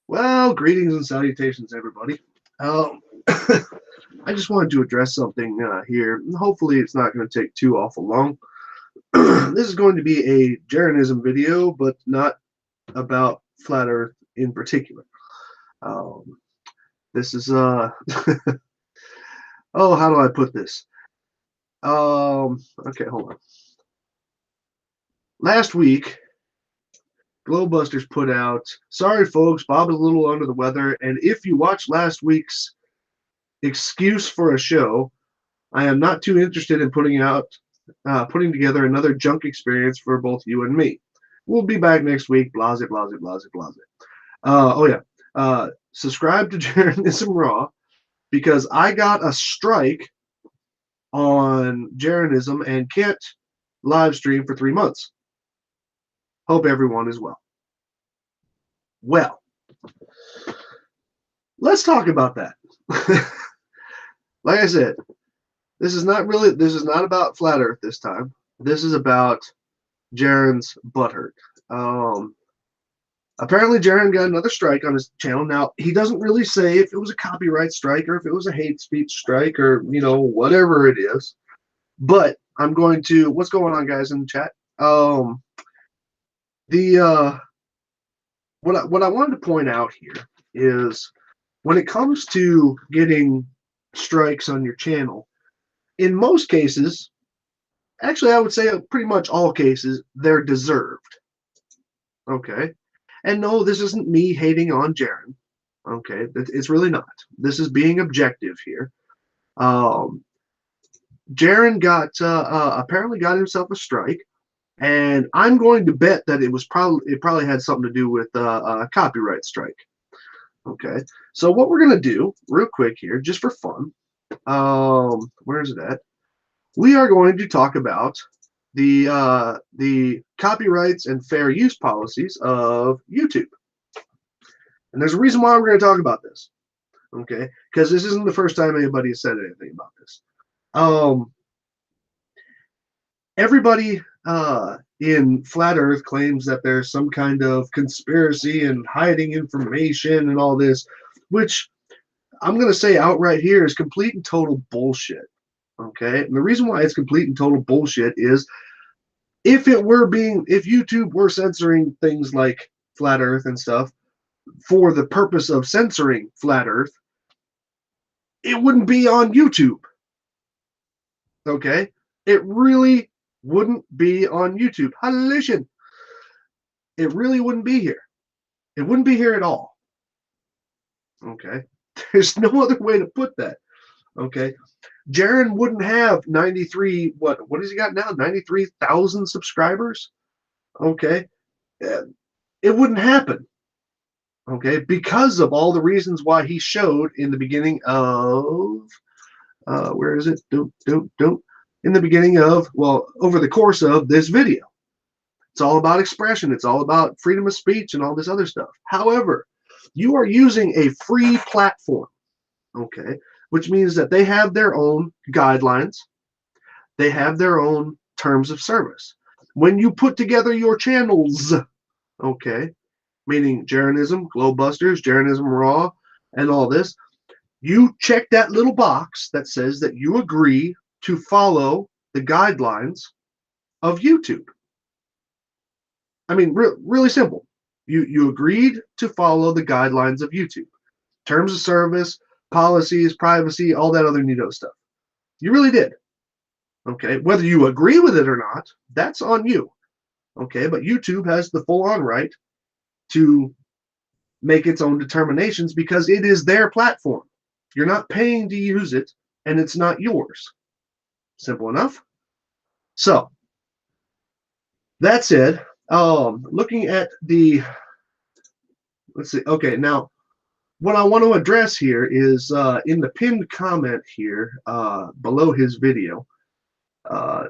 Well, greetings and salutations, everybody. Um, I just wanted to address something here. Hopefully, it's not going to take too awful long. This is going to be a Jeranism video, but not about flat Earth in particular. Um, this is oh, how do I put this? Okay, hold on. Last week, Glowbusters put out. Sorry, folks, Bob is a little under the weather, and if you watched last week's excuse for a show, I am not too interested in putting together another junk experience for both you and me. We'll be back next week. Blase, blase, blase, blase. Oh yeah. Subscribe to Jeranism Raw because I got a strike on Jeranism and can't live stream for 3 months. Hope everyone is well. Well, let's talk about that. Like I said, this is not about flat Earth this time. This is about Jaren's butthurt. Apparently, Jaren got another strike on his channel. Now, he doesn't really say if it was a copyright strike or if it was a hate speech strike or, whatever it is. But I'm going to, what's going on, guys, in the chat? What I wanted to point out here is when it comes to getting strikes on your channel, in most cases, actually, I would say pretty much all cases, they're deserved. Okay? And no, this isn't me hating on Jaren. Okay? It's really not. This is being objective here. Jaren apparently got himself a strike, and I'm going to bet that it probably had something to do with a copyright strike. Okay? So what we're going to do, real quick here, just for fun, where is it at? We are going to talk about the copyrights and fair use policies of YouTube. And there's a reason why we're going to talk about this. Okay? Because this isn't the first time anybody has said anything about this. Everybody in Flat Earth claims that there's some kind of conspiracy and hiding information and all this, which I'm going to say outright here is complete and total bullshit. Okay? And the reason why it's complete and total bullshit is if YouTube were censoring things like Flat Earth and stuff for the purpose of censoring Flat Earth, it wouldn't be on YouTube. Okay? It really wouldn't be on YouTube. Hallucination. It really wouldn't be here. It wouldn't be here at all. Okay? There's no other way to put that. Okay? Jaren wouldn't have 93, what has he got now? 93,000 subscribers? Okay? It wouldn't happen. Okay? Because of all the reasons why he showed in the beginning of, where is it? In the beginning of, well, over the course of this video. It's all about expression. It's all about freedom of speech and all this other stuff. However, you are using a free platform, okay, which means that they have their own guidelines. They have their own terms of service. When you put together your channels, okay, meaning Jeranism, Glowbusters, Jeranism Raw, and all this, you check that little box that says that you agree to follow the guidelines of YouTube. I mean, really simple. You agreed to follow the guidelines of YouTube. Terms of service, policies, privacy, all that other neato stuff. You really did. Okay, whether you agree with it or not, that's on you. Okay, but YouTube has the full-on right to make its own determinations because it is their platform. You're not paying to use it, and it's not yours. Simple enough. So, that said, looking at the, let's see, okay, now, what I want to address here is in the pinned comment here below his video,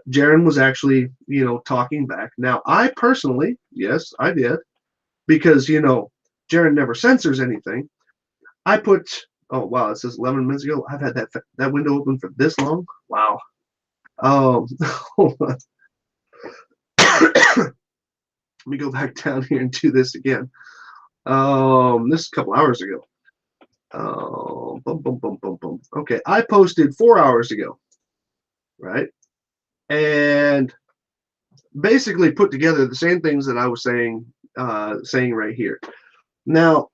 Jaren was actually, talking back. Now, I personally, yes, I did, because, Jaren never censors anything. I put, oh, wow, it says 11 minutes ago. I've had that window open for this long. Wow. Hold on. Let me go back down here and do this again. This is a couple hours ago. Boom, boom, boom, boom, boom. Okay, I posted 4 hours ago, right? And basically put together the same things that I was saying right here. Now,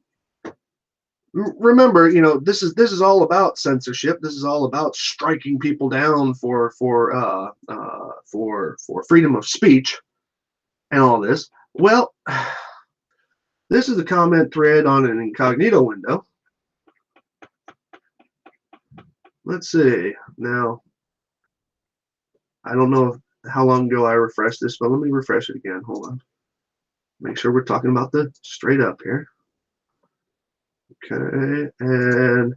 remember, this is all about censorship. This is all about striking people down for freedom of speech and all this. Well, this is a comment thread on an incognito window. Let's see. Now, I don't know how long ago I refreshed this, but let me refresh it again. Hold on. Make sure we're talking about the straight up here. Okay, and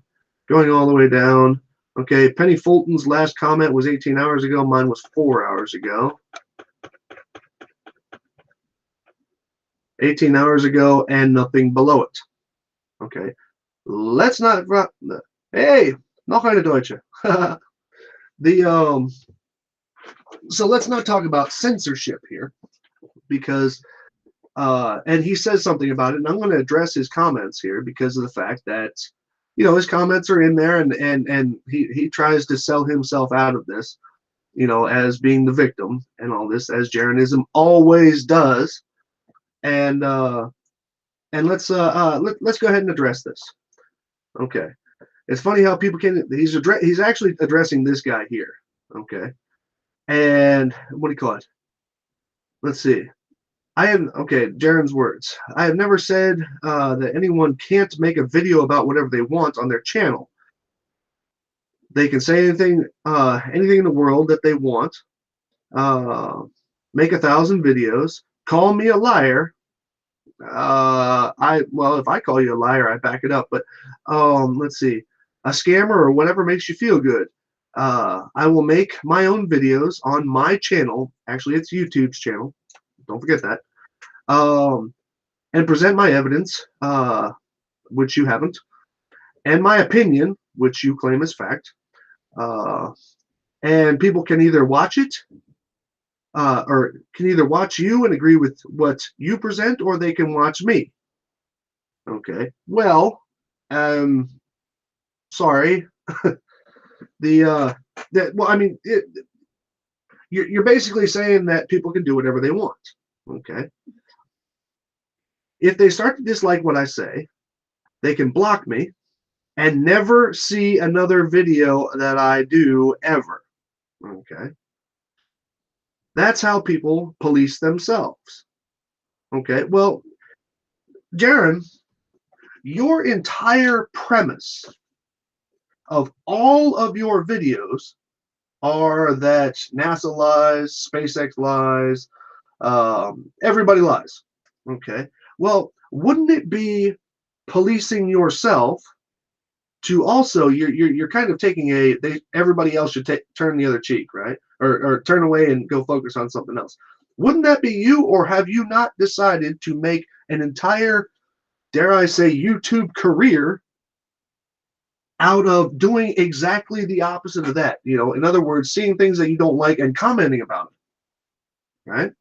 going all the way down. Okay, Penny Fulton's last comment was 18 hours ago. Mine was 4 hours ago. 18 hours ago and nothing below it. Okay, let's not. Hey, noch eine Deutsche. the So let's not talk about censorship here, because and he says something about it, and I'm going to address his comments here because of the fact that his comments are in there, and he tries to sell himself out of this, as being the victim and all this, as Jeranism always does. And let's go ahead and address this. Okay, it's funny how people can. He's actually addressing this guy here. Okay, and what do you call it? Let's see. Jaren's words. I have never said that anyone can't make a video about whatever they want on their channel. They can say anything in the world that they want. Make 1,000 videos. Call me a liar. If I call you a liar, I back it up. But let's see, a scammer or whatever makes you feel good. I will make my own videos on my channel. Actually, it's YouTube's channel. Don't forget that. And present my evidence, which you haven't, and my opinion, which you claim is fact. And people can either watch it, or can either watch you and agree with what you present, or they can watch me. Okay. Well, sorry. You're basically saying that people can do whatever they want. Okay. If they start to dislike what I say, they can block me and never see another video that I do ever. Okay. That's how people police themselves. Okay. Well, Jaren, your entire premise of all of your videos are that NASA lies, SpaceX lies, everybody lies. Okay. Well, wouldn't it be policing yourself to also you're kind of taking everybody else should turn the other cheek, right? Or turn away and go focus on something else. Wouldn't that be you, or have you not decided to make an entire, dare I say, YouTube career out of doing exactly the opposite of that? In other words, seeing things that you don't like and commenting about it, right?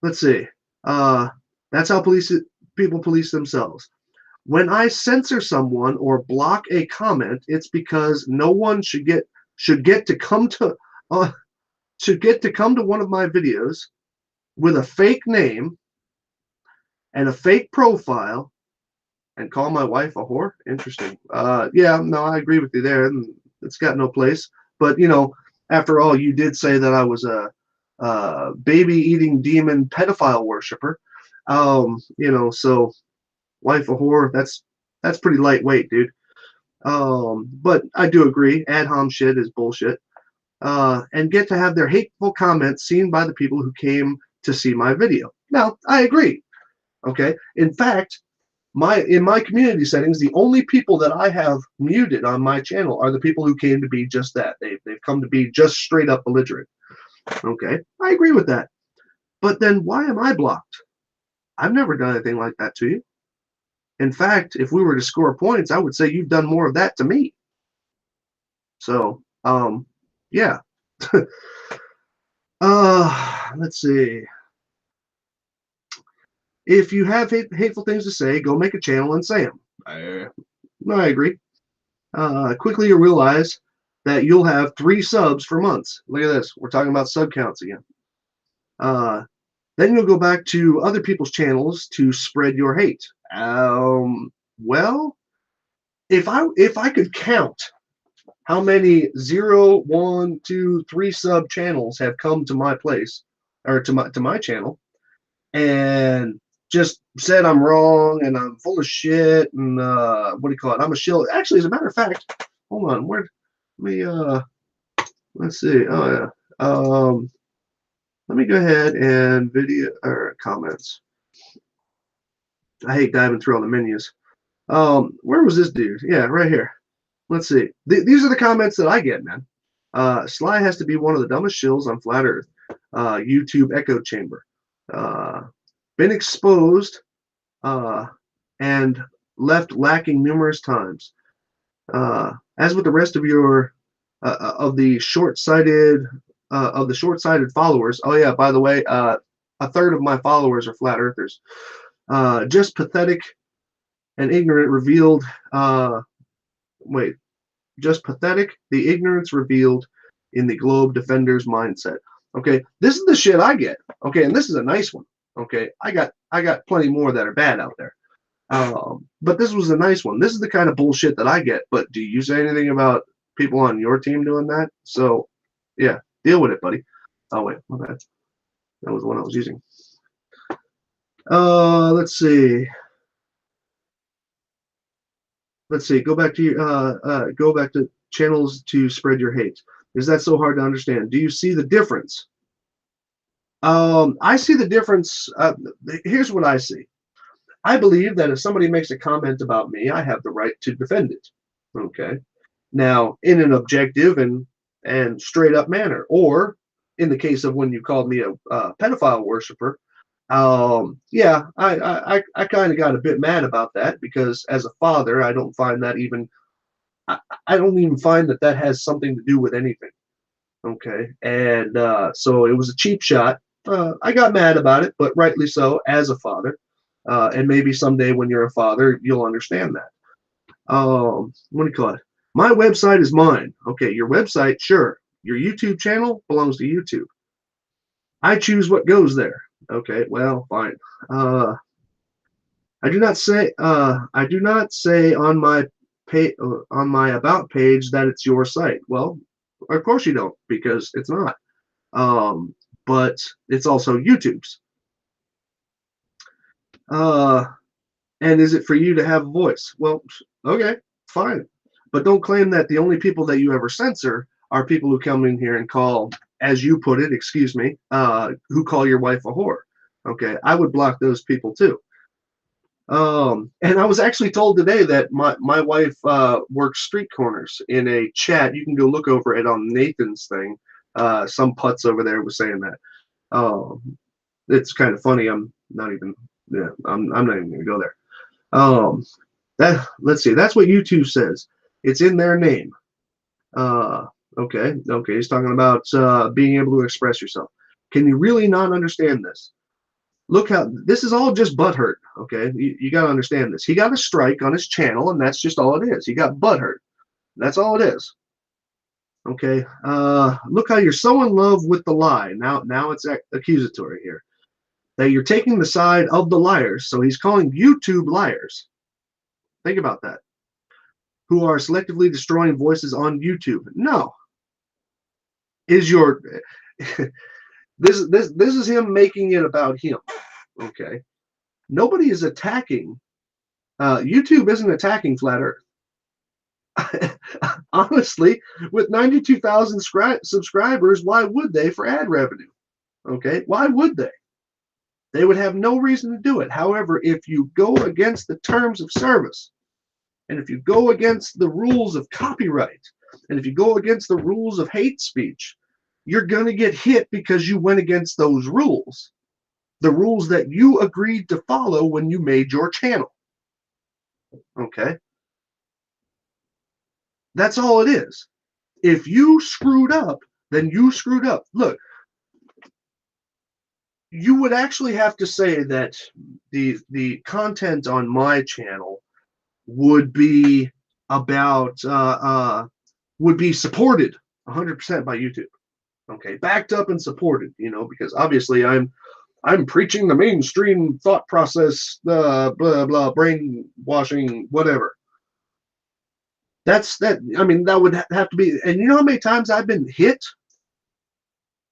Let's see. That's how people police themselves. When I censor someone or block a comment, it's because no one should get to come to one of my videos with a fake name and a fake profile and call my wife a whore. Interesting. Yeah, no, I agree with you there. It's got no place. But after all, you did say that I was a baby-eating demon pedophile worshiper. So wife a whore, that's pretty lightweight, dude. But I do agree, ad hom shit is bullshit. And get to have their hateful comments seen by the people who came to see my video. Now, I agree. Okay. In fact, in my community settings, the only people that I have muted on my channel are the people who came to be just that. They've come to be just straight up belligerent. Okay. I agree with that. But then why am I blocked? I've never done anything like that to you. In fact, if we were to score points, I would say you've done more of that to me. So, yeah. Let's see. If you have hateful things to say, go make a channel and say them. I agree. Quickly you'll realize that you'll have 3 subs for months. Look at this. We're talking about sub counts again. Uh, then you'll go back to other people's channels to spread your hate. Well, if I could count how many 0, 1, 2, 3 sub channels have come to my place or to my channel and just said I'm wrong and I'm full of shit and what do you call it? I'm a shill. Actually, as a matter of fact, hold on, where let me let's see. Oh yeah. Let me go ahead and video or comments. I hate diving through all the menus. Where was this dude? Yeah, right here. Let's see. These are the comments that I get, man. Sly has to be one of the dumbest shills on flat Earth. YouTube echo chamber. Uh, been exposed and left lacking numerous times. As with the rest of your of the short-sighted followers. Oh yeah, by the way, a third of my followers are flat earthers. Just pathetic and ignorant revealed. Wait, just pathetic. The ignorance revealed in the globe defender's mindset. Okay, this is the shit I get. Okay, and this is a nice one. Okay, I got plenty more that are bad out there. But this was a nice one. This is the kind of bullshit that I get. But do you say anything about people on your team doing that? So, yeah, deal with it, buddy. Oh wait, my bad. That was the one I was using. Let's see. Let's see. Go back to your go back to channels to spread your hate. Is that so hard to understand? Do you see the difference? I see the difference. Here's what I see. I believe that if somebody makes a comment about me, I have the right to defend it. Okay. Now, in an objective and straight up manner, or in the case of when you called me a pedophile worshiper, yeah, I kind of got a bit mad about that because as a father, I don't find that even I don't even find that that has something to do with anything. Okay, and so it was a cheap shot. I got mad about it, but rightly so as a father. And maybe someday when you're a father, you'll understand that. What do you call it? My website is mine. Okay, your website, sure. Your YouTube channel belongs to YouTube. I choose what goes there. Okay, well, fine. I do not say on my about page that it's your site. Well, of course you don't because it's not. Um, but it's also YouTube's. Uh, and is it for you to have a voice? Well, okay, fine. But don't claim that the only people that you ever censor are people who come in here and call, as you put it, excuse me, who call your wife a whore. Okay, I would block those people too. And I was actually told today that my wife works street corners in a chat. You can go look over it on Nathan's thing. Some putz over there was saying that. It's kind of funny. I'm not even. Yeah, I'm not even gonna go there. That let's see. That's what YouTube says. It's in their name. Uh, okay. He's talking about being able to express yourself. Can you really not understand this? Look how this is all just butthurt. Okay, you got to understand this. He got a strike on his channel, and that's just all it is. He got butthurt. That's all it is. Okay. Look how you're so in love with the lie. Now it's accusatory here. That you're taking the side of the liars. So he's calling YouTube liars. Think about that. Who are selectively destroying voices on YouTube? No. Is your this is him making it about him? Okay. Nobody is attacking. YouTube isn't attacking flat Earth. Honestly, with 92,000 subscribers, why would they for ad revenue? Okay, why would they? They would have no reason to do it. However, if you go against the terms of service, and if you go against the rules of copyright, and if you go against the rules of hate speech, you're going to get hit because you went against those rules. The rules that you agreed to follow when you made your channel. Okay? That's all it is. If you screwed up, then you screwed up. Look, You would actually have to say that the content on my channel would be about would be supported 100% by YouTube. Okay, backed up and supported, because obviously I'm preaching the mainstream thought process, blah blah, brainwashing, whatever. That's that. I mean, that would have to be. And you know how many times I've been hit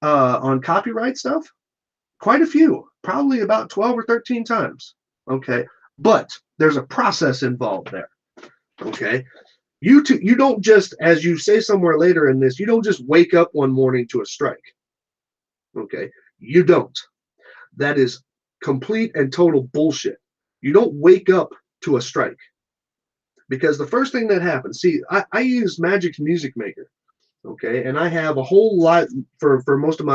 on copyright stuff? Quite a few, probably about 12 or 13 times. Okay, but there's a process involved there. Okay, you don't just, as you say somewhere later in this, you don't just wake up one morning to a strike. Okay, you don't. That is complete and total bullshit. You don't wake up to a strike, because the first thing that happens, see, I use Magic's Music Maker, okay, and I have a whole lot for most of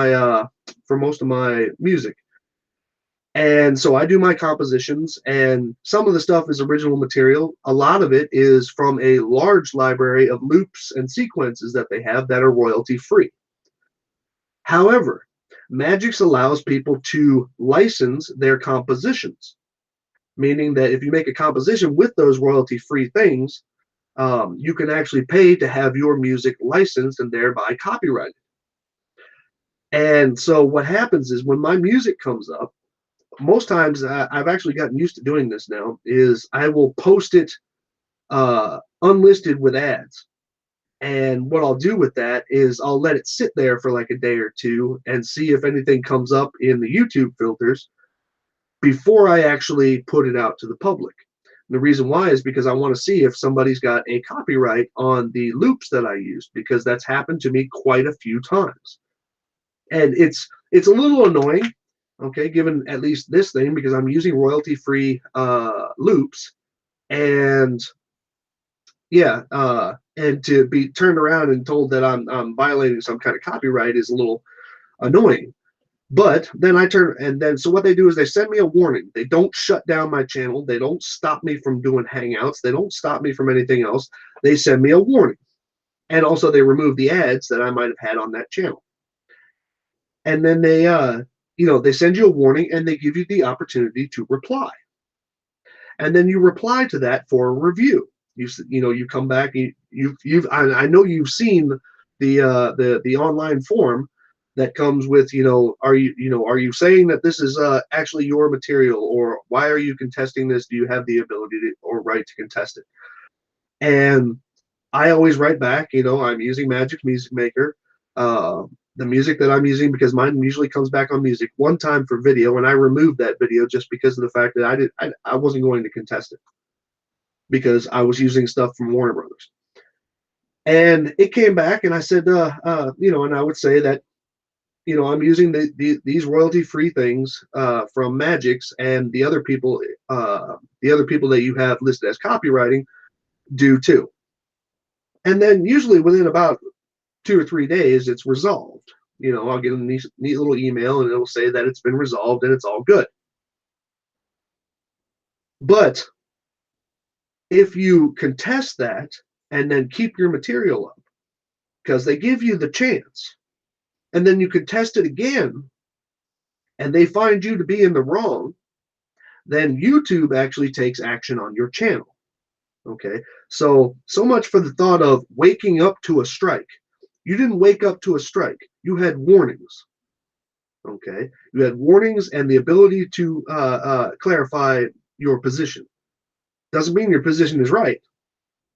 my music. And so I do my compositions, and some of the stuff is original material. A lot of it is from a large library of loops and sequences that they have that are royalty free. However, Magix allows people to license their compositions, meaning that if you make a composition with those royalty free things, you can actually pay to have your music licensed and thereby copyrighted. And so what happens is when my music comes up, most times I've actually gotten used to doing this now, is I will post it unlisted with ads. And what I'll do with that is I'll let it sit there for like a day or two and see if anything comes up in the YouTube filters before I actually put it out to the public. And the reason why is because I want to see if somebody's got a copyright on the loops that I used, because that's happened to me quite a few times. And it's a little annoying, okay, given at least this thing, because I'm using royalty-free loops, and yeah, and to be turned around and told that I'm violating some kind of copyright is a little annoying. But then so what they do is they send me a warning. They don't shut down my channel. They don't stop me from doing hangouts. They don't stop me from anything else. They send me a warning. And also they remove the ads that I might have had on that channel. And then they send you a warning and they give you the opportunity to reply. And then you reply to that for a review. You come back. I know you've seen the online form that comes with, are you saying that this is actually your material, or why are you contesting this? Do you have the ability or right to contest it? And I always write back, I'm using Magic's Music Maker. The music that I'm using, because mine usually comes back on music one time for video, and I removed that video just because of the fact that I wasn't going to contest it, because I was using stuff from Warner Brothers. And it came back, and I said, and I would say that, I'm using these royalty-free things from Magix, and the other people that you have listed as copywriting do too. And then usually within about 2 or 3 days, it's resolved. I'll get a neat little email, and it'll say that it's been resolved and it's all good. But if you contest that and then keep your material up, because they give you the chance, and then you contest it again, and they find you to be in the wrong, then YouTube actually takes action on your channel. Okay, so much for the thought of waking up to a strike. You didn't wake up to a strike. You had warnings. Okay, you had warnings and the ability to clarify your position. Doesn't mean your position is right,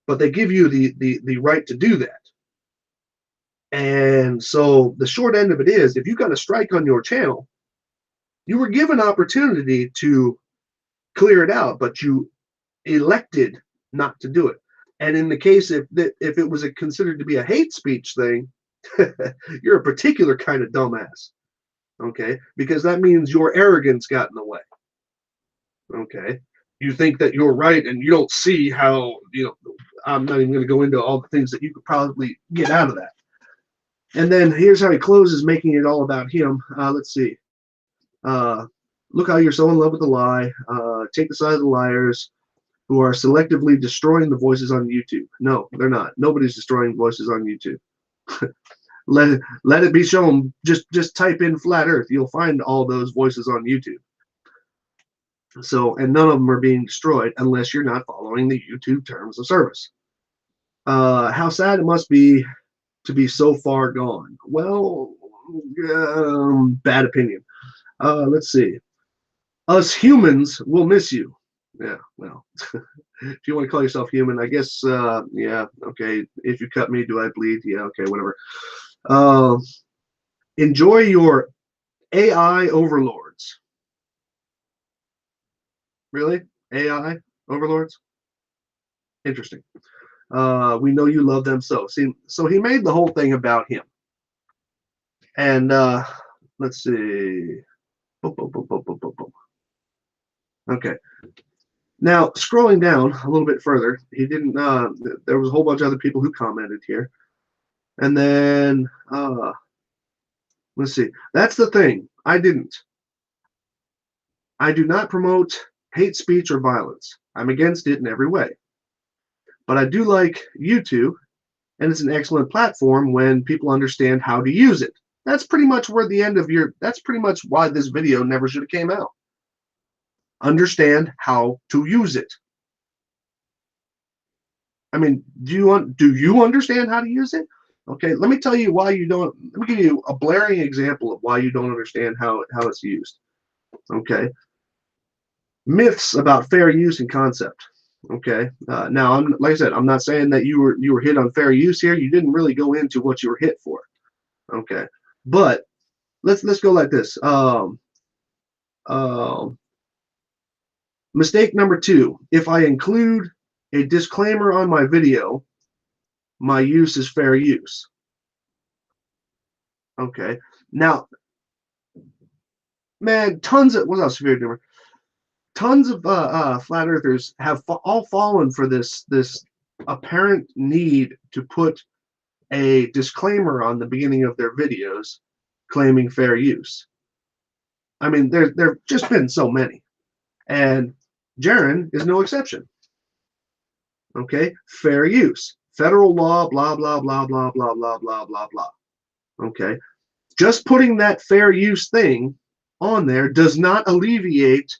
but they give you the right to do that. And so the short end of it is, if you got a strike on your channel, you were given opportunity to clear it out, but you elected not to do it. And in the case if it was considered to be a hate speech thing, you're a particular kind of dumbass. Okay, because that means your arrogance got in the way. Okay, you think that you're right, and you don't see how, I'm not even going to go into all the things that you could probably get out of that. And then here's how he closes, making it all about him. Let's see. Look how you're so in love with the lie. Take the side of the liars who are selectively destroying the voices on YouTube. No, they're not. Nobody's destroying voices on YouTube. let it be shown. Just type in flat Earth. You'll find all those voices on YouTube. So, and none of them are being destroyed unless you're not following the YouTube terms of service. How sad it must be to be so far gone. Well, bad opinion. Let's see. Us humans will miss you. Yeah, well, if you want to call yourself human, I guess, yeah, okay. If you cut me, do I bleed? Yeah, okay, whatever. Uh, enjoy your AI overlords. Really? AI overlords? Interesting. We know you love them so. See, so he made the whole thing about him. And let's see. Boom, boom, boom, boom, boom, boom, boom. Okay. Now, scrolling down a little bit further, he didn't. There was a whole bunch of other people who commented here, and then let's see. That's the thing. I didn't. I do not promote hate speech or violence. I'm against it in every way. But I do like YouTube, and it's an excellent platform when people understand how to use it. That's pretty much where the end of your. That's pretty much why this video never should have came out. Understand how to use it. I mean, do you understand how to use it? Okay, let me tell you why you don't. Let me give you a blaring example of why you don't understand how it's used. Okay, myths about fair use and concept. Okay, now I'm like I said, I'm not saying that you were hit on fair use here. You didn't really go into what you were hit for. Okay, but let's go like this. Um, Mistake number 2: if I include a disclaimer on my video, my use is fair use. Okay, now, man, tons of what else? Tons of flat earthers have all fallen for this apparent need to put a disclaimer on the beginning of their videos claiming fair use. I mean, there've just been so many, and Jaren is no exception. Okay, fair use, federal law, blah blah blah blah blah blah blah blah blah. Okay, just putting that fair use thing on there does not alleviate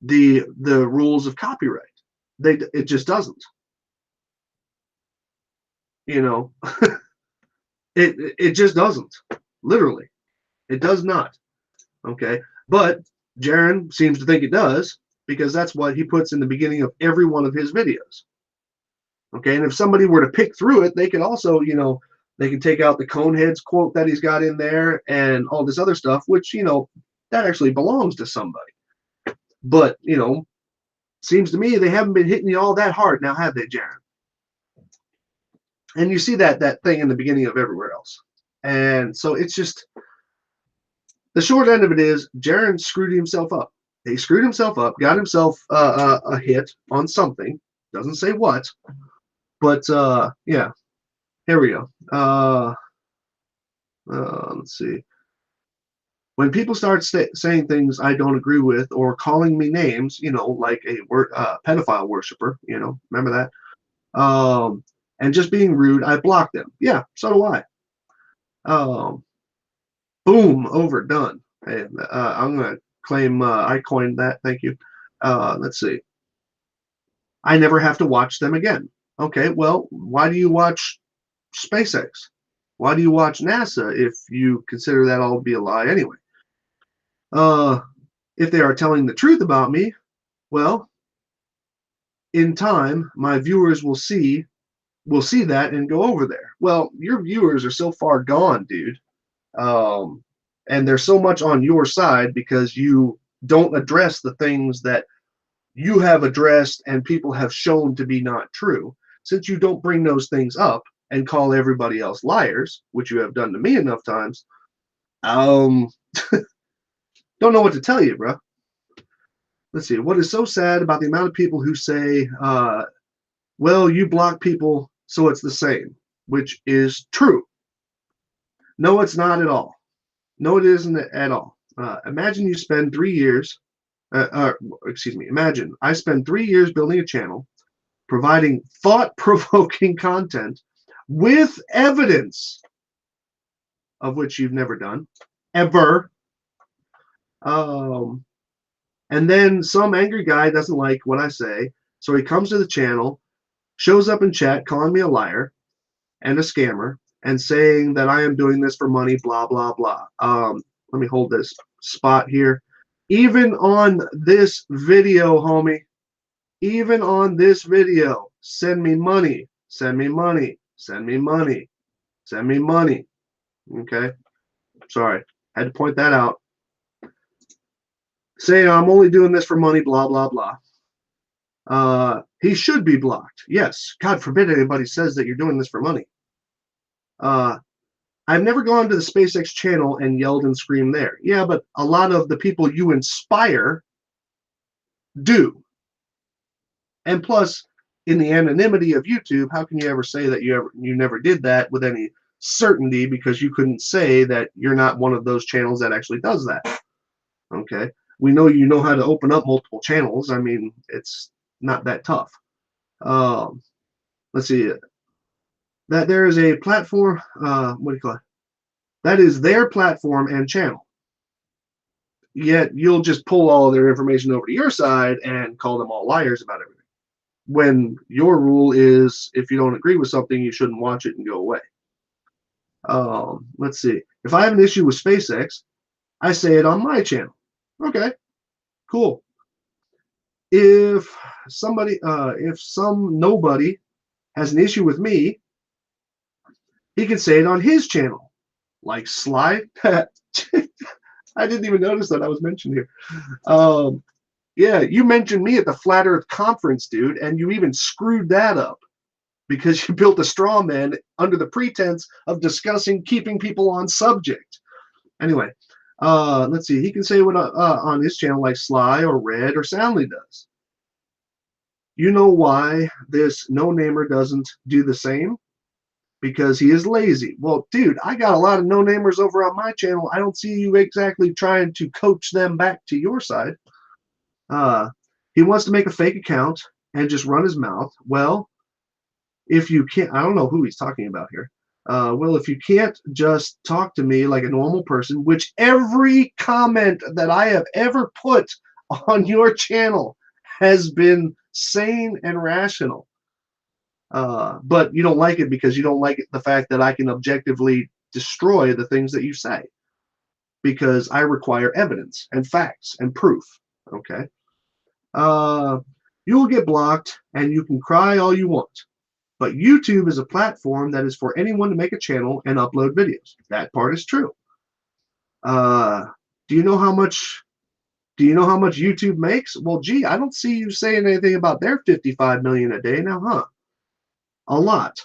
the rules of copyright. It just doesn't. You know, it just doesn't. Literally, it does not. Okay, but Jaren seems to think it does because that's what he puts in the beginning of every one of his videos. Okay, and if somebody were to pick through it, they could also, they could take out the Coneheads quote that he's got in there and all this other stuff, which, that actually belongs to somebody. But, seems to me they haven't been hitting you all that hard now, have they, Jaren? And you see that thing in the beginning of everywhere else. And so it's just, the short end of it is Jaren screwed himself up. He screwed himself up, got himself a hit on something. Doesn't say what. But, yeah, here we go. Let's see. When people start saying things I don't agree with or calling me names, like a pedophile worshiper, remember that? And just being rude, I block them. Yeah, so do I. Boom, overdone. Hey, I'm going to claim I coined that. Thank you. Let's see. I never have to watch them again. Okay, well, why do you watch SpaceX? Why do you watch NASA if you consider that all to be a lie anyway? If they are telling the truth about me, well, in time, my viewers will see that and go over there. Well, your viewers are so far gone, dude. And they're so much on your side because you don't address the things that you have addressed and people have shown to be not true. Since you don't bring those things up and call everybody else liars, which you have done to me enough times, don't know what to tell you, bro. Let's see. What is so sad about the amount of people who say, well, you block people, so it's the same, which is true. No, it's not at all. No, it isn't at all. Imagine you spend 3 years, imagine I spend 3 years building a channel, providing thought-provoking content with evidence of which you've never done, ever. Um, and then some angry guy doesn't like what I say, so he comes to the channel, shows up in chat calling me a liar and a scammer and saying that I am doing this for money, blah, blah, blah. Let me hold this spot here. Even on this video, homie, even on this video, send me money, send me money, send me money, send me money. Okay? Sorry. Had to point that out. Saying I'm only doing this for money, blah, blah, blah. He should be blocked. Yes. God forbid anybody says that you're doing this for money. I've never gone to the SpaceX channel and yelled and screamed there. Yeah, but a lot of the people you inspire do. And plus, in the anonymity of YouTube, how can you ever say that you never did that with any certainty, because you couldn't say that you're not one of those channels that actually does that. Okay? We know you know how to open up multiple channels. I mean, it's not that tough. Let's see. That there is a platform, what do you call it? That is their platform and channel. Yet you'll just pull all their information over to your side and call them all liars about everything. When your rule is, if you don't agree with something, you shouldn't watch it and go away. Let's see. If I have an issue with SpaceX, I say it on my channel. Okay, cool. If somebody, if some nobody has an issue with me, he can say it on his channel, like Sly. I didn't even notice that I was mentioned here. Yeah, you mentioned me at the Flat Earth conference, dude, and you even screwed that up because you built a straw man under the pretense of discussing keeping people on subject. Anyway, let's see. He can say what on his channel like Sly or Red or Soundly does. You know why this no-namer doesn't do the same? Because he is lazy. Well, dude, I got a lot of no-namers over on my channel. I don't see you exactly trying to coach them back to your side. He wants to make a fake account and just run his mouth. Well, if you can't, I don't know who he's talking about here. Well, if you can't just talk to me like a normal person, which every comment that I have ever put on your channel has been sane and rational. But you don't like it because you don't like the fact that I can objectively destroy the things that you say, because I require evidence and facts and proof. Okay. You will get blocked and you can cry all you want. But YouTube is a platform that is for anyone to make a channel and upload videos. That part is true. Do you know how much YouTube makes? Well, gee, I don't see you saying anything about their 55 million a day now, huh? A lot,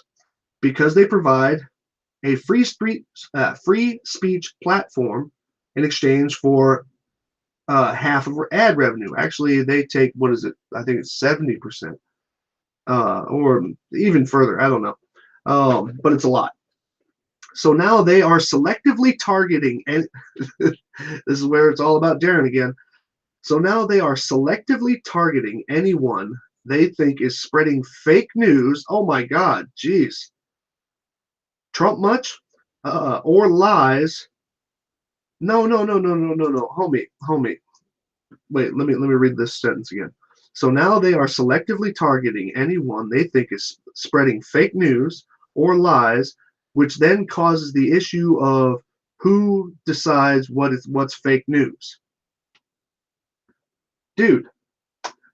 because they provide a free speech platform in exchange for half of ad revenue. Actually, they take, what is it? I think it's 70%, or even further. I don't know, but it's a lot. So now they are selectively targeting, and this is where it's all about Darren again. So now they are selectively targeting anyone they think is spreading fake news. Oh my God, geez. Trump much? Or lies? No, no, no, no, no, no, no, homie. Wait, let me read this sentence again. So now they are selectively targeting anyone they think is spreading fake news or lies, which then causes the issue of who decides what's fake news. Dude,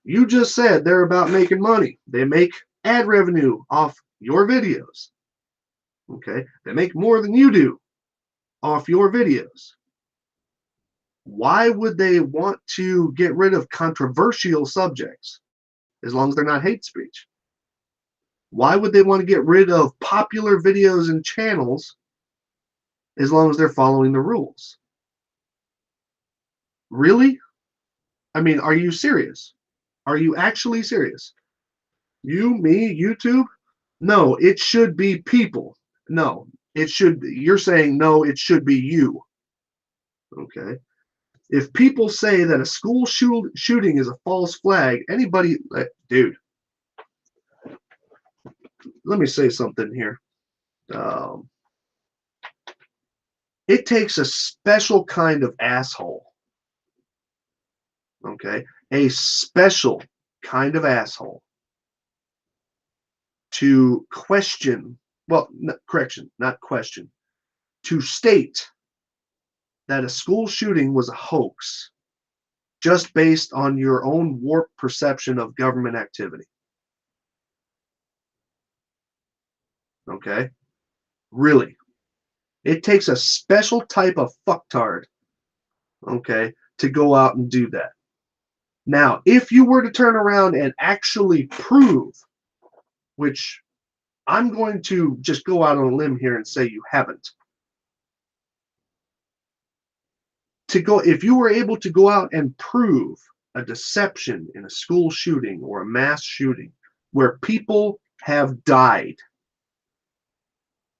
you just said they're about making money. They make ad revenue off your videos. Okay? They make more than you do off your videos. Why would they want to get rid of controversial subjects as long as they're not hate speech? Why would they want to get rid of popular videos and channels as long as they're following the rules? Really? I mean, are you serious? Are you actually serious? You, me, YouTube? No, it should be people. No, it should be. You're saying no, it should be you. Okay. If people say that a school shooting is a false flag, anybody, dude, let me say something here. It takes a special kind of asshole, okay? A special kind of asshole to question, well, correction, not question, to state that a school shooting was a hoax just based on your own warped perception of government activity. Okay? Really. It takes a special type of fucktard, okay, to go out and do that. Now, if you were to turn around and actually prove, which I'm going to just go out on a limb here and say you haven't, if you were able to go out and prove a deception in a school shooting or a mass shooting where people have died,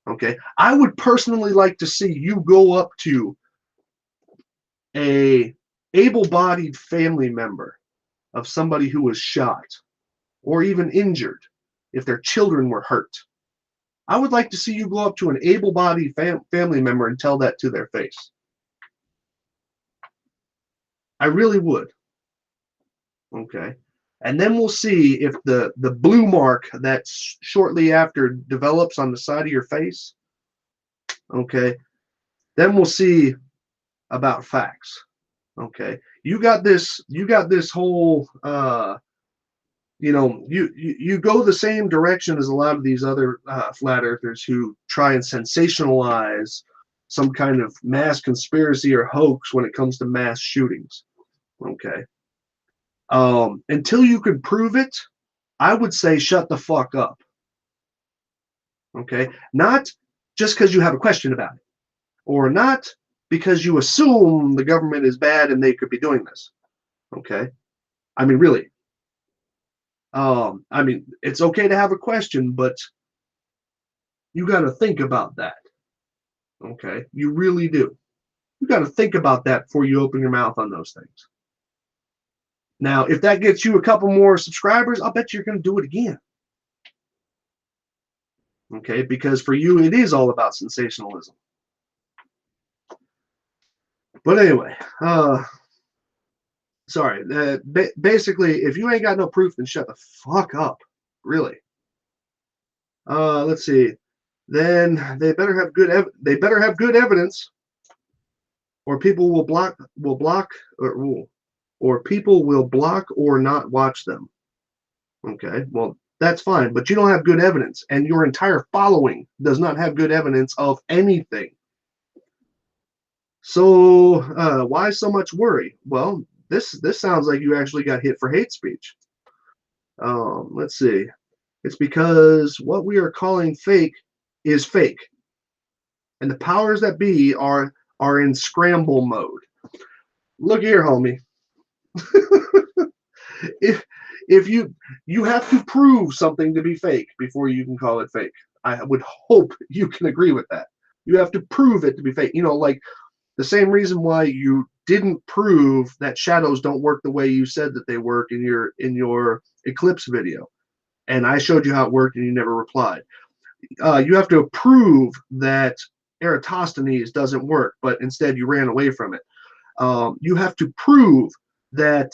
okay, I would personally like to see you go up to a able-bodied family member of somebody who was shot or even injured if their children were hurt. I would like to see you go up to an able-bodied family member and tell that to their face. I really would. Okay. And then we'll see if the blue mark that shortly after develops on the side of your face, okay, then we'll see about facts. Okay. You got this whole you go the same direction as a lot of these other flat earthers who try and sensationalize some kind of mass conspiracy or hoax when it comes to mass shootings. Okay. Until you can prove it, I would say shut the fuck up. Okay. Not just because you have a question about it, or not because you assume the government is bad and they could be doing this. Okay. I mean, really. I mean, it's okay to have a question, but you got to think about that. Okay. You really do. You got to think about that before you open your mouth on those things. Now, if that gets you a couple more subscribers, I'll bet you're going to do it again. Okay. Because for you, it is all about sensationalism. But anyway, sorry. Basically, if you ain't got no proof, then shut the fuck up. Really. Let's see. Then they better have good evidence, or people will block or people will block or not watch them. Okay. Well, that's fine, but you don't have good evidence, and your entire following does not have good evidence of anything. So why so much worry? Well, this sounds like you actually got hit for hate speech. Let's see. It's because what we are calling fake is fake, and the powers that be are in scramble mode. Look here, homie. if you have to prove something to be fake before you can call it fake. I would hope you can agree with that. You have to prove it to be fake. Like the same reason why you didn't prove that shadows don't work the way you said that they work in your eclipse video, and I showed you how it worked and you never replied. You have to prove that Eratosthenes doesn't work, but instead you ran away from it. You have to prove that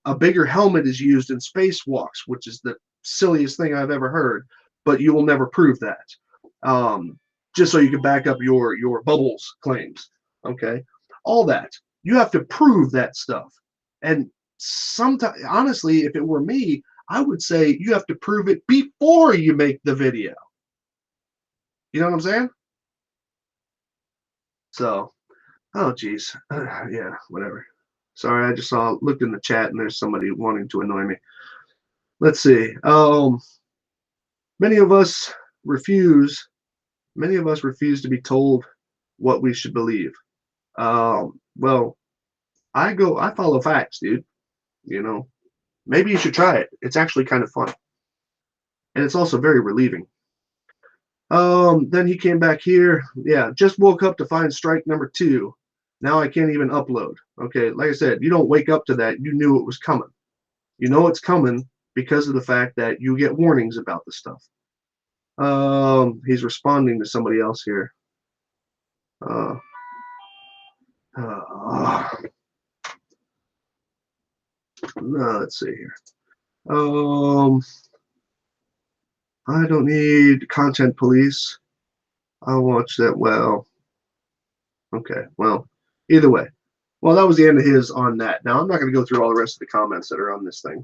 a bigger helmet is used in spacewalks, which is the silliest thing I've ever heard, but you will never prove that. Just so you can back up your bubbles claims. Okay. All that. You have to prove that stuff. And sometimes, honestly, if it were me, I would say you have to prove it before you make the video. You know what I'm saying? So, oh, geez. Yeah, whatever. Sorry, I just looked in the chat and there's somebody wanting to annoy me. Let's see. Many of us refuse. Many of us refuse to be told what we should believe. Well, I follow facts, dude. Maybe you should try it. It's actually kind of fun, and it's also very relieving. Then he came back here. Yeah, just woke up to find strike number 2. Now I can't even upload. Okay, like I said, you don't wake up to that. You knew it was coming. You know it's coming because of the fact that you get warnings about the stuff. He's responding to somebody else here. Uh, no, let's see here. Um, I don't need content police. I'll watch that. Well, okay. Well, either way. Well, that was the end of his on that. Now, I'm not going to go through all the rest of the comments that are on this thing.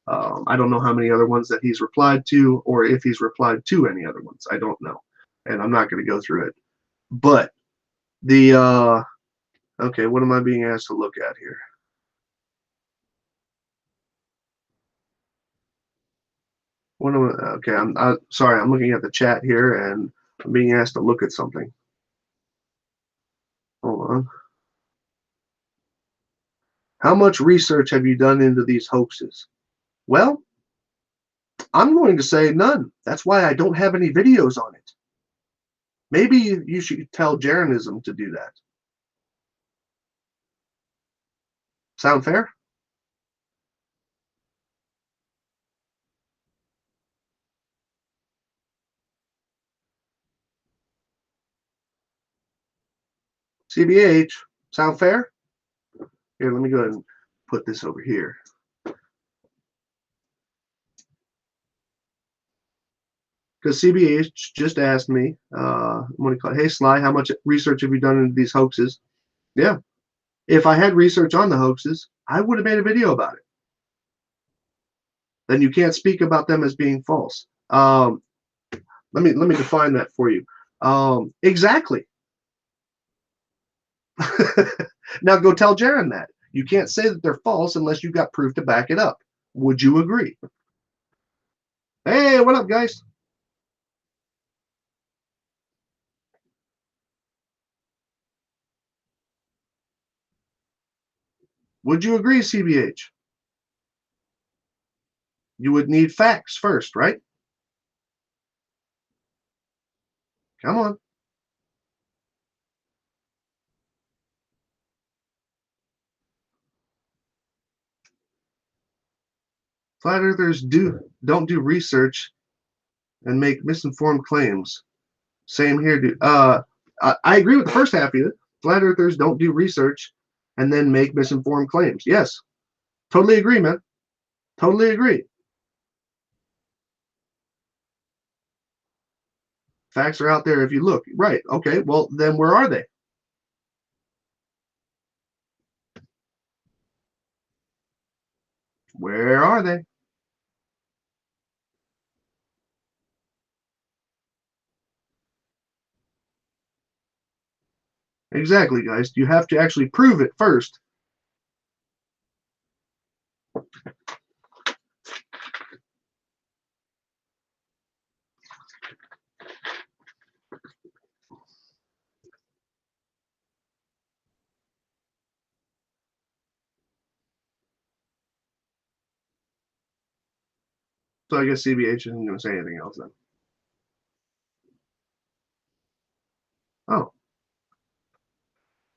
I don't know how many other ones that he's replied to, or if he's replied to any other ones. I don't know, and I'm not going to go through it. But the okay, what am I being asked to look at here? What am I, okay, sorry. I'm looking at the chat here, and I'm being asked to look at something. Hold on. How much research have you done into these hoaxes? Well, I'm going to say none. That's why I don't have any videos on it. Maybe you should tell Jeranism to do that. Sound fair? CBH, sound fair? Here, let me go ahead and put this over here. Because CBH just asked me, what do you call it? Hey, Sly, how much research have you done into these hoaxes? Yeah. If I had research on the hoaxes, I would have made a video about it. Then you can't speak about them as being false. Let me define that for you. Exactly. Now go tell Jaron that. You can't say that they're false unless you've got proof to back it up. Would you agree? Hey, what up, guys? Would you agree, CBH? You would need facts first, right? Come on. Flat earthers don't do research and make misinformed claims. Same here, dude. I agree with the first half of it. Flat earthers don't do research and then make misinformed claims. Yes, totally agree, man. Totally agree. Facts are out there if you look. Right. Okay. Well, then where are they? Where are they? Exactly, guys. You have to actually prove it first. So I guess CBH isn't going to say anything else then. Oh,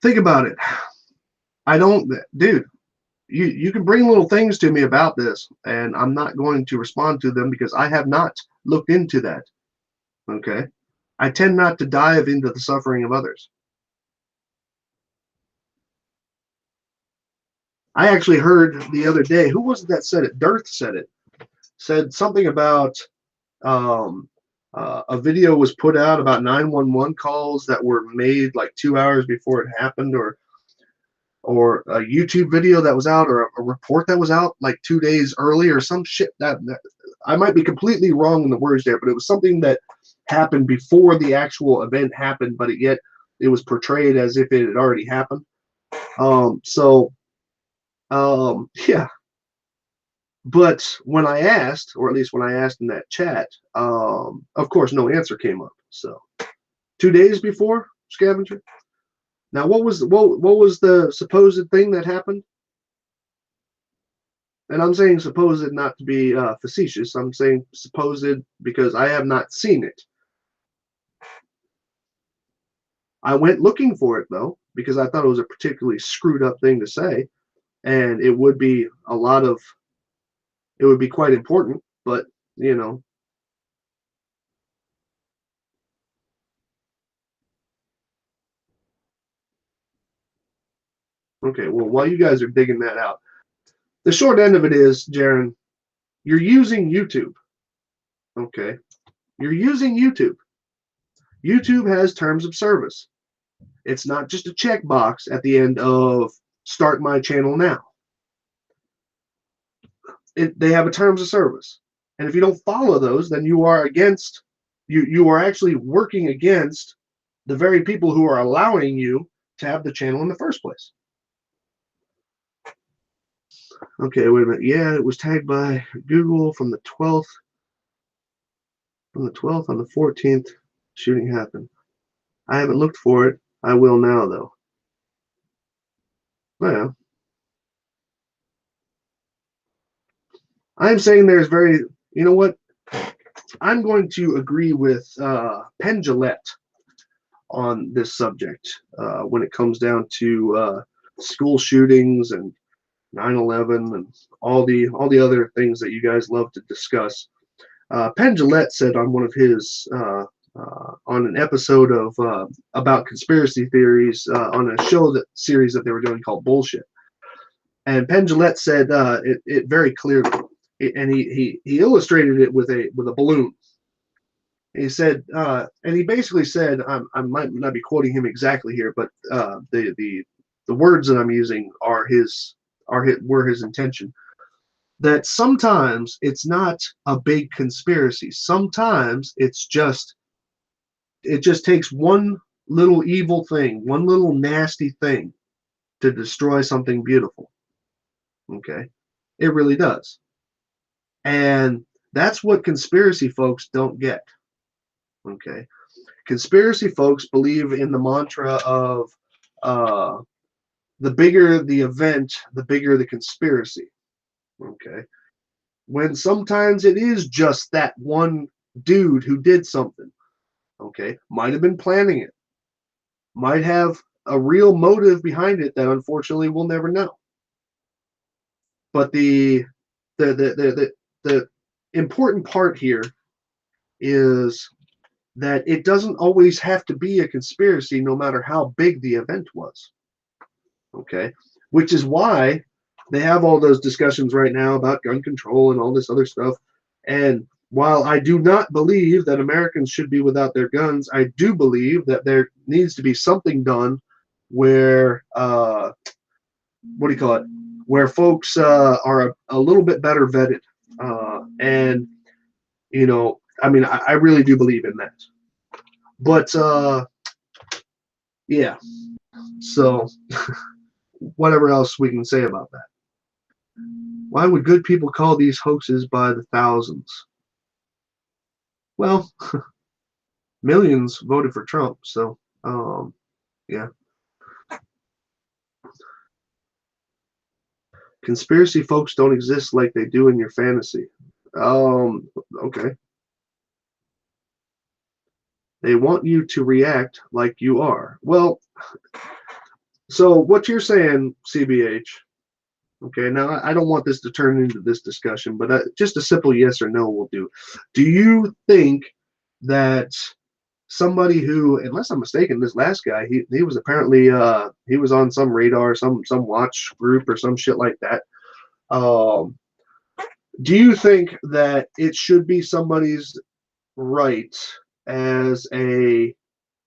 think about it. I don't, dude. You can bring little things to me about this, and I'm not going to respond to them because I have not looked into that. Okay, I tend not to dive into the suffering of others. I actually heard the other day, who was it that said it? Dirth said it. Said something about um, a video was put out about 911 calls that were made like 2 hours before it happened, or a YouTube video that was out, or a report that was out like 2 days early, or some shit that I might be completely wrong in the words there, but it was something that happened before the actual event happened, but yet it was portrayed as if it had already happened. So yeah. But when I asked, or at least when I asked in that chat, of course no answer came up. So 2 days before scavenger. Now what was the supposed thing that happened? And I'm saying supposed not to be facetious. I'm saying supposed because I have not seen it. I went looking for it though because I thought it was a particularly screwed up thing to say, and it would be a lot of it would be quite important. But you know, Okay, well, while you guys are digging that out, the short end of it is, Jaron, you're using YouTube. Okay, you're using YouTube. YouTube has terms of service. It's not just a checkbox at the end of start my channel now. They have a terms of service. And if you don't follow those, then you are against, you are actually working against the very people who are allowing you to have the channel in the first place. Okay, wait a minute. Yeah, it was tagged by Google from the 12th. From the 12th on the 14th, shooting happened. I haven't looked for it. I will now, though. Well, I'm saying there's very, you know what? I'm going to agree with Penn on this subject when it comes down to school shootings and 9/11 and all the other things that you guys love to discuss. Penn said on one of his on an episode of about conspiracy theories on a show that series that they were doing called Bullshit, and Penn said it very clearly, and he illustrated it with a balloon. He said, and he basically said, I might not be quoting him exactly here, but the words that I'm using were his intention. That sometimes it's not a big conspiracy. Sometimes it just takes one little evil thing, one little nasty thing to destroy something beautiful. Okay, it really does, and that's what conspiracy folks don't get. Okay. Conspiracy folks believe in the mantra of uh, the bigger the event, the bigger the conspiracy. Okay. When sometimes it is just that one dude who did something. Okay. Might have been planning it, might have a real motive behind it that unfortunately we'll never know. But the important part here is that it doesn't always have to be a conspiracy, no matter how big the event was. Okay, which is why they have all those discussions right now about gun control and all this other stuff. And while I do not believe that Americans should be without their guns, I do believe that there needs to be something done where what do you call it? Where folks are a little bit better vetted, and I mean, I really do believe in that. But yeah, so whatever else we can say about that. Why would good people call these hoaxes by the thousands? Well, millions voted for Trump, so yeah. Conspiracy folks don't exist like they do in your fantasy. Okay. They want you to react like you are. Well, so what you're saying, CBH, okay, now I don't want this to turn into this discussion, but just a simple yes or no will do. Do you think that somebody who, unless I'm mistaken, this last guy, he was apparently he was on some radar, some watch group or some shit like that. Um, do you think that it should be somebody's right as a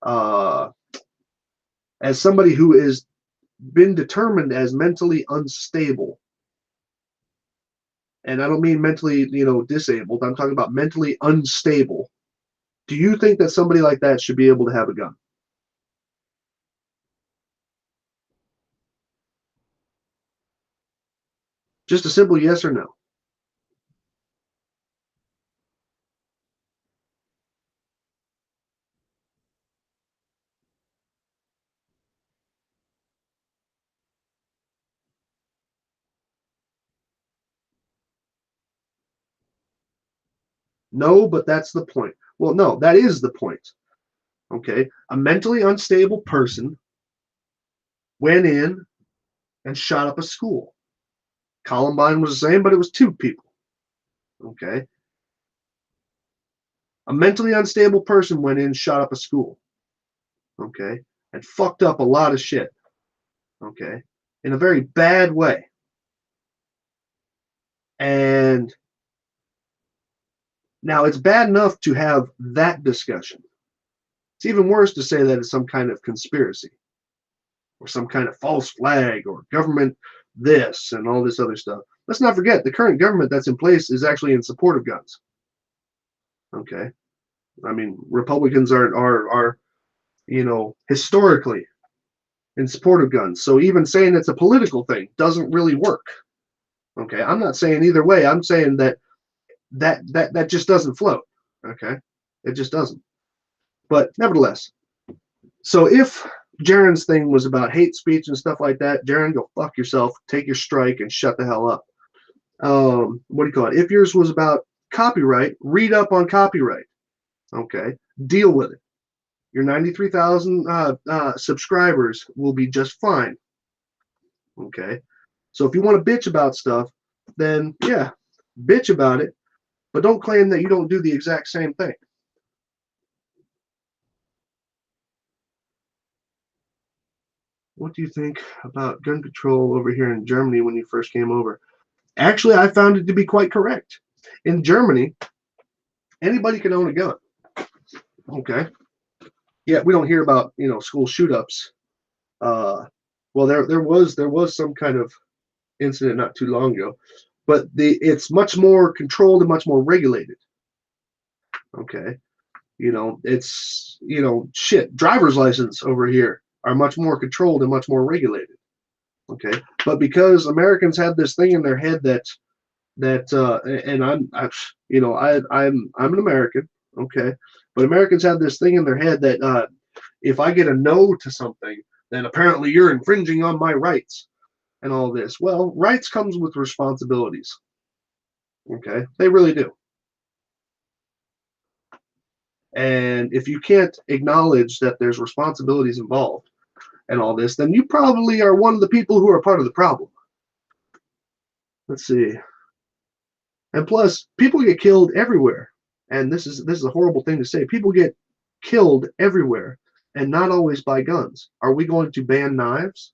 uh, as somebody who is been determined as mentally unstable? And I don't mean mentally, disabled. I'm talking about mentally unstable. Do you think that somebody like that should be able to have a gun? Just a simple yes or no. No, but that's the point. Well, no, that is the point. Okay. A mentally unstable person went in and shot up a school. Columbine was the same, but it was two people. Okay. A mentally unstable person went in, shot up a school. Okay. And fucked up a lot of shit. Okay. in a very bad way. And now it's bad enough to have that discussion. It's even worse to say that it's some kind of conspiracy or some kind of false flag or government this and all this other stuff. Let's not forget the current government that's in place is actually in support of guns. Okay. I mean, Republicans are historically in support of guns. So even saying it's a political thing doesn't really work. Okay. I'm not saying either way. I'm saying that just doesn't float. Okay. It just doesn't. But nevertheless, so if Jaren's thing was about hate speech and stuff like that, Jaren, go fuck yourself, take your strike, and shut the hell up. What do you call it? If yours was about copyright, read up on copyright. Okay, deal with it. Your 93,000 subscribers will be just fine. Okay, so if you want to bitch about stuff, then yeah, bitch about it, but don't claim that you don't do the exact same thing. What do you think about gun control over here in Germany when you first came over? Actually, I found it to be quite correct. In Germany, anybody can own a gun. Okay. Yeah, we don't hear about school shoot-ups. Well, there was some kind of incident not too long ago, but it's much more controlled and much more regulated. Okay. It's shit. Driver's license over here are much more controlled and much more regulated. Okay, but because Americans have this thing in their head and I'm an American. Okay, but Americans have this thing in their head that if I get a no to something, then apparently you're infringing on my rights and all this. Well, rights comes with responsibilities. Okay, they really do. And if you can't acknowledge that there's responsibilities involved and all this, then you probably are one of the people who are part of the problem. Let's see. And plus, people get killed everywhere. And this is a horrible thing to say. People get killed everywhere, and not always by guns. Are we going to ban knives?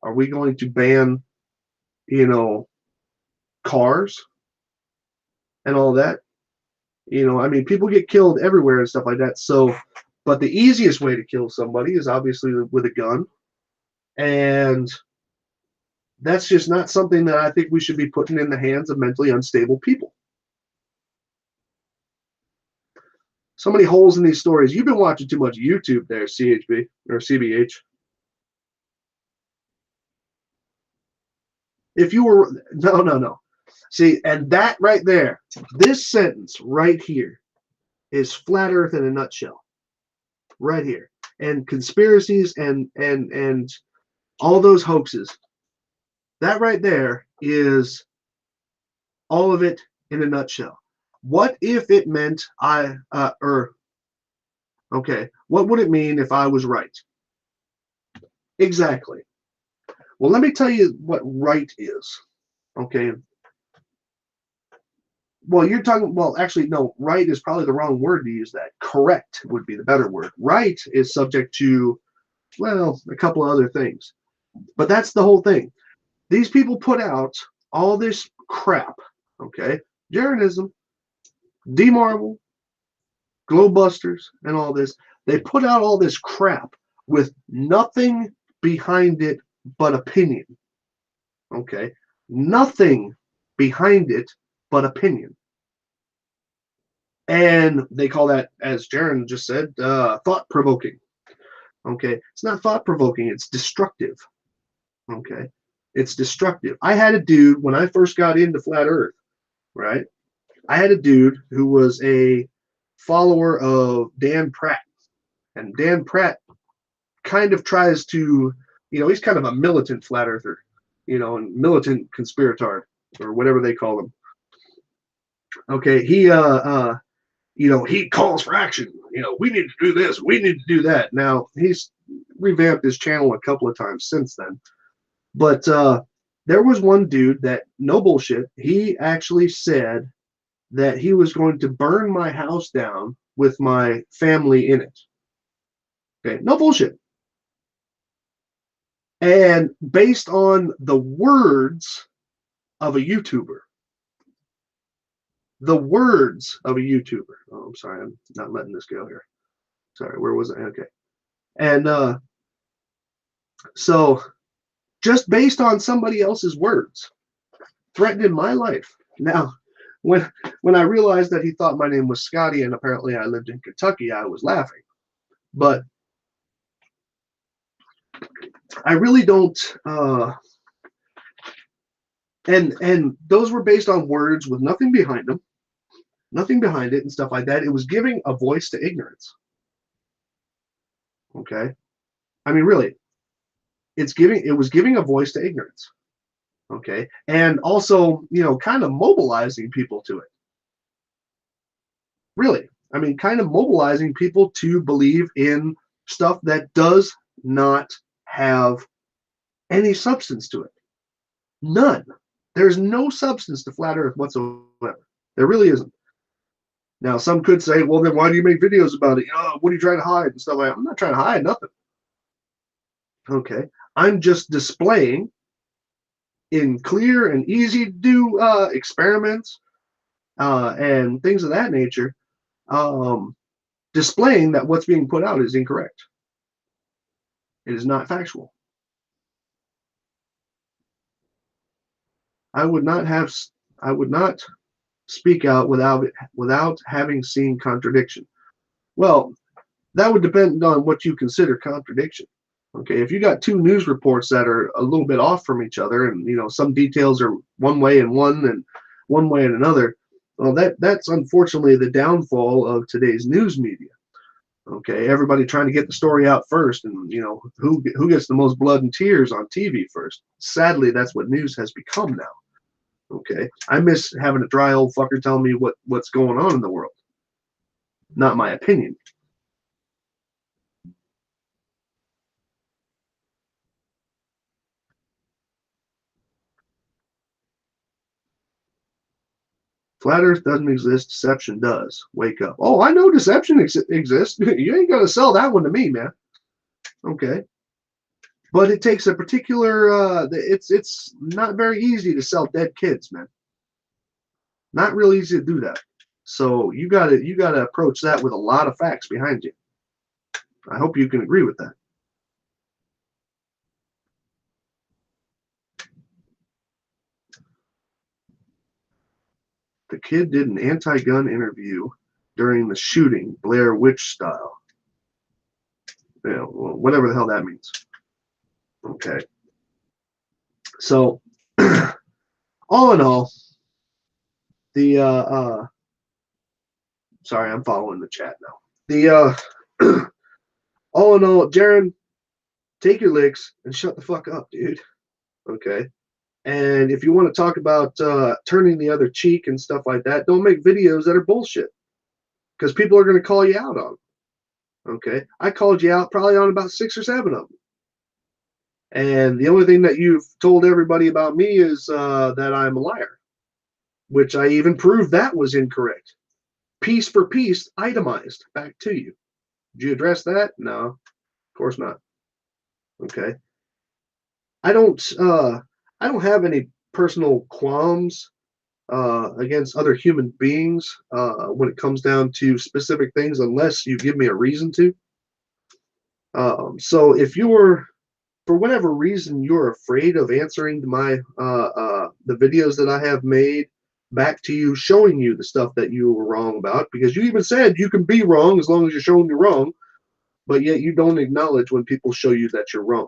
Are we going to ban, cars and all that? I mean, people get killed everywhere and stuff like that. So, but the easiest way to kill somebody is obviously with a gun. And that's just not something that I think we should be putting in the hands of mentally unstable people. So many holes in these stories. You've been watching too much YouTube there, CHB or CBH. If you were, no. See, and that right there, this sentence right here is flat earth in a nutshell. Right here. And conspiracies and all those hoaxes. That right there is all of it in a nutshell. What if it meant okay, what would it mean if I was right? Exactly. Well, let me tell you what right is. Okay. Well, actually, no, right is probably the wrong word to use that. Correct would be the better word. Right is subject to, well, a couple of other things. But that's the whole thing. These people put out all this crap, okay? Jeranism, D-Marvel, Globebusters, and all this. They put out all this crap with nothing behind it but opinion, okay? Nothing behind it but opinion. And they call that, as Jaren just said, thought-provoking. Okay, it's not thought-provoking, it's destructive. Okay, it's destructive. I had a dude, when I first got into Flat Earth, right? I had a dude who was a follower of Dan Pratt. And Dan Pratt kind of tries to, he's kind of a militant Flat Earther, and militant conspiratard, or whatever they call him. Okay, he calls for action. We need to do this. We need to do that. Now, he's revamped his channel a couple of times since then. But there was one dude that, no bullshit, he actually said that he was going to burn my house down with my family in it. Okay, no bullshit. And based on the words of a YouTuber, the words of a YouTuber. Oh, I'm sorry, I'm not letting this go here. Sorry, where was I? Okay. And so just based on somebody else's words, threatening my life. Now, when when I realized that he thought my name was Scotty and apparently I lived in Kentucky, I was laughing. But I really don't. And those were based on words with nothing behind them, nothing behind it, and stuff like that. It was giving a voice to ignorance. Okay, I mean, really, it was giving a voice to ignorance. Okay, and also, kind of mobilizing people to it. Really, I mean, kind of mobilizing people to believe in stuff that does not have any substance to it. None. There's no substance to flat Earth whatsoever. There really isn't. Now, some could say, well, then why do you make videos about it? What are you trying to hide and stuff like that? I'm not trying to hide nothing. Okay. I'm just displaying in clear and easy to do experiments and things of that nature, displaying that what's being put out is incorrect. It is not factual. I would not have. I would not speak out without having seen contradiction. Well, that would depend on what you consider contradiction. Okay, if you got two news reports that are a little bit off from each other, and some details are one way in one and one way in another, well, that's unfortunately the downfall of today's news media. Okay, everybody trying to get the story out first, and who gets the most blood and tears on TV first. Sadly, that's what news has become now. Okay, I miss having a dry old fucker tell me what's going on in the world. Not my opinion. Flat Earth doesn't exist. Deception does. Wake up. Oh, I know deception exists. You ain't gonna sell that one to me, man. Okay, but it takes a particular. It's not very easy to sell dead kids, man. Not real easy to do that. So you gotta approach that with a lot of facts behind you. I hope you can agree with that. The kid did an anti-gun interview during the shooting, Blair Witch style. Well, whatever the hell that means. Okay. So, all in all, the sorry, I'm following the chat now. The all in all, Jaron, take your licks and shut the fuck up, dude. Okay. And if you want to talk about turning the other cheek and stuff like that, don't make videos that are bullshit, because people are going to call you out on them. Okay. I called you out probably on about 6 or 7 of them. And the only thing that you've told everybody about me is that I'm a liar, which I even proved that was incorrect. Piece for piece, itemized back to you. Did you address that? No, of course not. Okay. I don't. I don't have any personal qualms against other human beings when it comes down to specific things, unless you give me a reason to. So if you're, for whatever reason, you're afraid of answering my the videos that I have made back to you, showing you the stuff that you were wrong about, because you even said you can be wrong as long as you're showing you're wrong, but yet you don't acknowledge when people show you that you're wrong.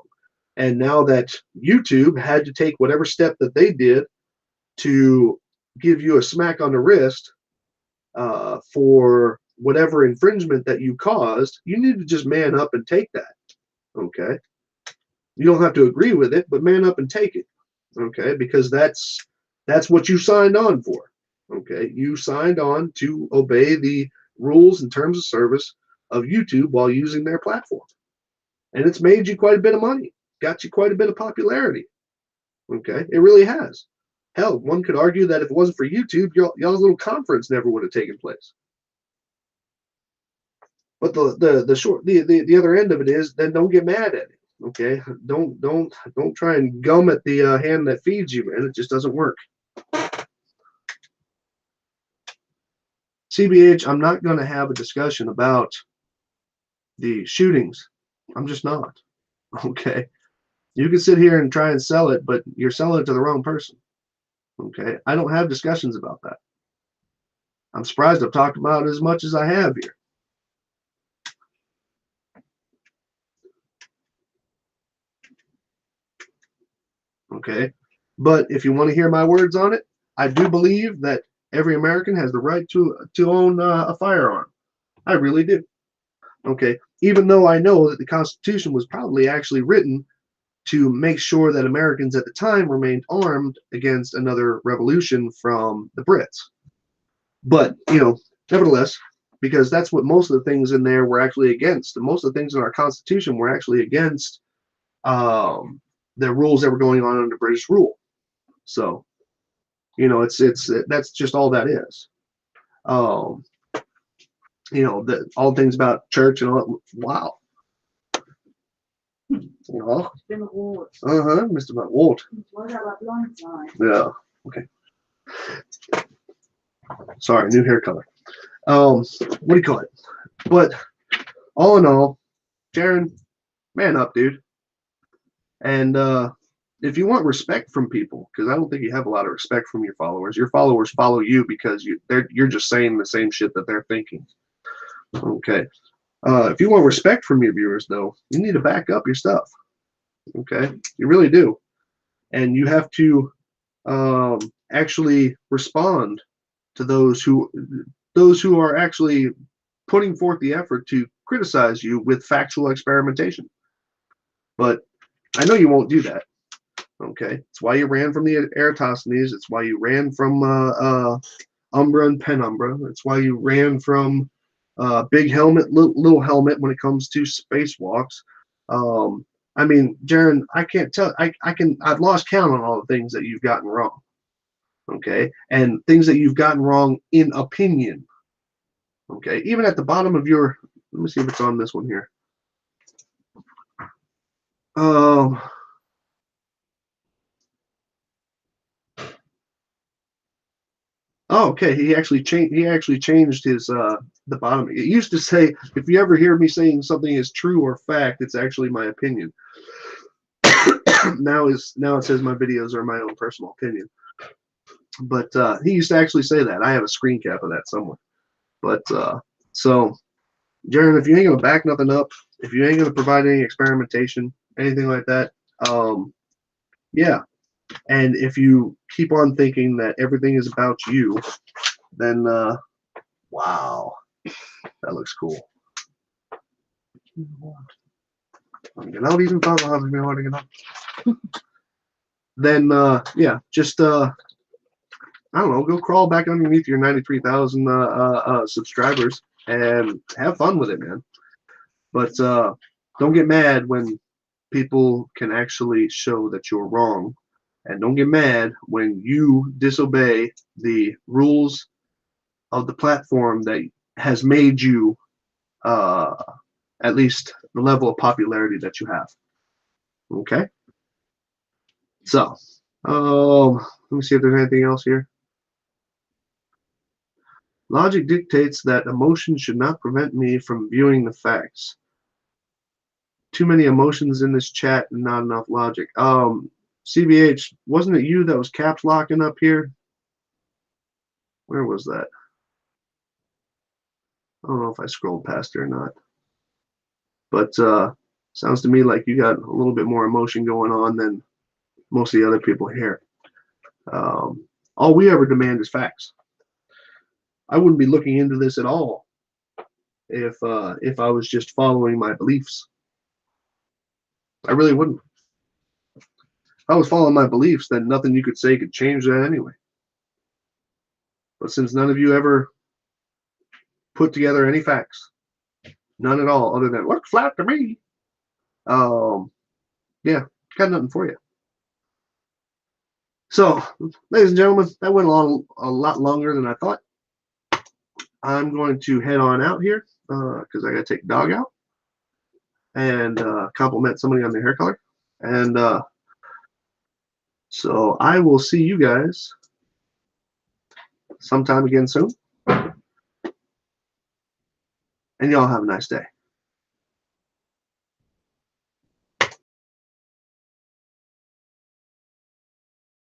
And now that YouTube had to take whatever step that they did to give you a smack on the wrist for whatever infringement that you caused, you need to just man up and take that. Okay. You don't have to agree with it, but man up and take it. Okay. Because that's what you signed on for. Okay. You signed on to obey the rules and terms of service of YouTube while using their platform. And it's made you quite a bit of money, got you quite a bit of popularity. Okay. It really has. Hell, one could argue that if it wasn't for YouTube, y'all's little conference never would have taken place. But the other end of it is, then don't get mad at it. Okay, don't try and gum at the hand that feeds you, man. It just doesn't work. CBH, I'm not going to have a discussion about the shootings. I'm just not. Okay, you can sit here and try and sell it, but you're selling it to the wrong person. Okay, I don't have discussions about that. I'm surprised I've talked about it as much as I have here. Okay, but if you want to hear my words on it, I do believe that every American has the right to own a firearm. I really do. Okay, even though I know that the Constitution was probably actually written to make sure that Americans at the time remained armed against another revolution from the Brits. But, nevertheless, because that's what most of the things in there were actually against. And most of the things in our Constitution were actually against um, the rules that were going on under British rule. So, it's that's just all that is. Um, all the things about church and all. Wow. Ja. Mr. Walt. Yeah. Okay. Sorry, new hair color. What do you call it? But all in all, Jaron, man up, dude. And if you want respect from people, because I don't think you have a lot of respect from your followers follow you because you're just saying the same shit that they're thinking. Okay. If you want respect from your viewers, though, you need to back up your stuff. Okay, you really do, and you have to actually respond to those who are actually putting forth the effort to criticize you with factual experimentation. But I know you won't do that. Okay, it's why you ran from the Eratosthenes. It's why you ran from Umbra and Penumbra. It's why you ran from Big Helmet, Little Helmet when it comes to spacewalks. I mean, Jaron, I can't tell. I've lost count on all the things that you've gotten wrong. Okay, and things that you've gotten wrong in opinion. Okay, even at the bottom of your. Let me see if it's on this one here. Um. Oh, okay. He actually changed. He actually changed his the bottom. It used to say, if you ever hear me saying something is true or fact, it's actually my opinion. now it says my videos are my own personal opinion. But he used to actually say that. I have a screen cap of that somewhere. But so, Jaron, if you ain't gonna back nothing up, if you ain't gonna provide any experimentation, anything like that, yeah. And if you keep on thinking that everything is about you, then wow, that looks cool. Then yeah, just I don't know, go crawl back underneath your 93,000 subscribers and have fun with it, man. But don't get mad when people can actually show that you're wrong, and don't get mad when you disobey the rules of the platform that has made you at least the level of popularity that you have. Okay, so let me see if there's anything else here. Logic dictates that emotion should not prevent me from viewing the facts. Too many emotions in this chat and not enough logic. CBH, wasn't it you that was caps locking up here? Where was that? I don't know if I scrolled past it or not. But sounds to me like you got a little bit more emotion going on than most of the other people here. All we ever demand is facts. I wouldn't be looking into this at all if I was just following my beliefs. I really wouldn't. If I was following my beliefs, then nothing you could say could change that anyway. But since none of you ever put together any facts, none at all, other than looks flat to me, yeah, got nothing for you. So, ladies and gentlemen, that went along a lot longer than I thought. I'm going to head on out here because I got to take the dog out. and compliment somebody on their hair color. And so I will see you guys sometime again soon. And y'all have a nice day.